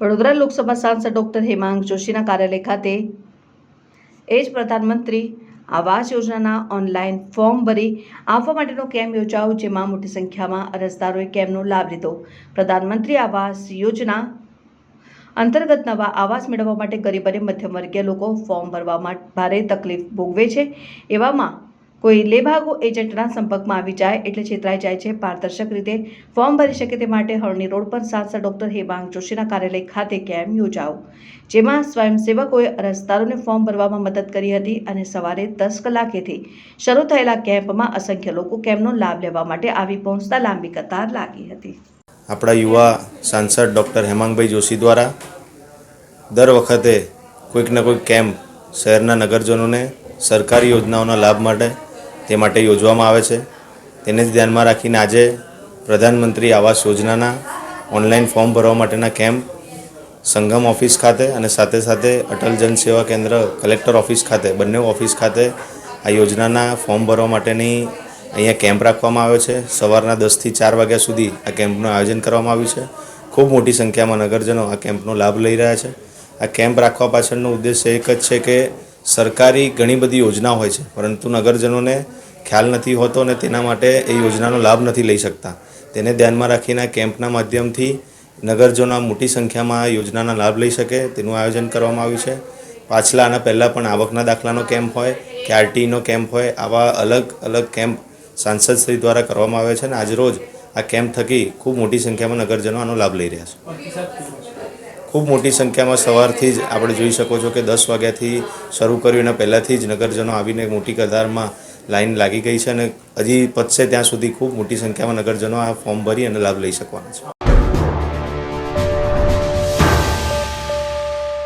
વડોદરા લોકસભા સાંસદ ડોક્ટર હેમાંગ જોશીના કાર્યાલય ખાતે એજ પ્રધાનમંત્રી આવાસ યોજનાના ઓનલાઈન ફોર્મ ભરી આપવા માટેનો કેમ્પ યોજાયો, જેમાં મોટી સંખ્યામાં અરજદારોએ કેમ્પનો લાભ લીધો। પ્રધાનમંત્રી આવાસ યોજના અંતર્ગત નવા આવાસ મેળવવા માટે ગરીબ અને મધ્યમવર્ગીય લોકો ફોર્મ ભરવામાં ભારે તકલીફ ભોગવે છે। એવામાં કોઈ લેભાગુ એજન્ટના સંપર્કમાં આવી જાય એટલે છેતરાઈ જાય છે। પારદર્શક રીતે ફોર્મ ભરી શકે તે માટે હરણી રોડ પર સાંસદ ડોક્ટર હેમાંગ જોશીના કાર્યાલય ખાતે કેમ્પ યોજાયો, જેમાં સ્વયંસેવકોએ અરજદારોને ફોર્મ ભરવામાં મદદ કરી હતી અને સવારે 10 કલાકેથી શરૂ થયેલા કેમ્પમાં અસંખ્ય લોકો કેમ્પનો લાભ લેવા માટે આવી પહોંચતા લાંબી કતાર લાગી હતી। આપણા યુવા સાંસદ ડૉક્ટર હેમાંગભાઈ જોશી દ્વારા દર વખતે કોઈકના કોઈક કેમ્પ શહેરના નગરજનોને સરકારી યોજનાઓના લાભ માટે યોજવામાં આવે છે। તેને જ ધ્યાનમાં રાખીને આજે પ્રધાનમંત્રી આવાસ યોજનાના ઓનલાઈન ફોર્મ ભરવા માટેના કેમ્પ સંગમ ઓફિસ ખાતે અને સાથે સાથે અટલ જન સેવા કેન્દ્ર કલેક્ટર ઓફિસ ખાતે બંને ઓફિસ ખાતે આ યોજનાના ફોર્મ ભરવા માટેની અહીંયા કેમ્પ રાખવામાં આવ્યો છે। સવારના 10 થી 4 વાગ્યા સુધી આ કેમ્પનું આયોજન કરવામાં આવ્યું છે। ખૂબ મોટી સંખ્યામાં નગરજનો આ કેમ્પનો લાભ લઈ રહ્યા છે। આ કેમ્પ રાખવા પાછળનો ઉદ્દેશ્ય એક જ છે કે સરકારી ઘણી બધી યોજના હોય છે, પરંતુ નગરજનોને ખ્યાલ નથી હોતો અને તેના માટે એ યોજનાનો લાભ નથી લઈ શકતા। તેને ધ્યાનમાં રાખીને કેમ્પના માધ્યમથી નગરજનો મોટી સંખ્યામાં આ યોજનાના લાભ લઈ શકે તેનું આયોજન કરવામાં આવ્યું છે। પાછલા આના પહેલાં પણ આવકના દાખલાનો કેમ્પ હોય કે આરટીઈનો કેમ્પ હોય, આવા અલગ અલગ કેમ્પ સાંસદશ્રી દ્વારા કરવામાં આવે છે અને આજરોજ આ કેમ્પ થકી ખૂબ મોટી સંખ્યામાં નગરજનો આનો લાભ લઈ રહ્યા છે। ખૂબ મોટી સંખ્યામાં સવારથી જ આપણે જોઈ શકો છો કે 10 વાગ્યાથી શરૂ કર્યું એના પહેલાંથી જ નગરજનો આવીને મોટી કતારમાં લાઈન લાગી ગઈ છે અને હજી પતશે ત્યાં સુધી ખૂબ મોટી સંખ્યામાં નગરજનો આ ફોર્મ ભરી અને લાભ લઈ શકવાના છે।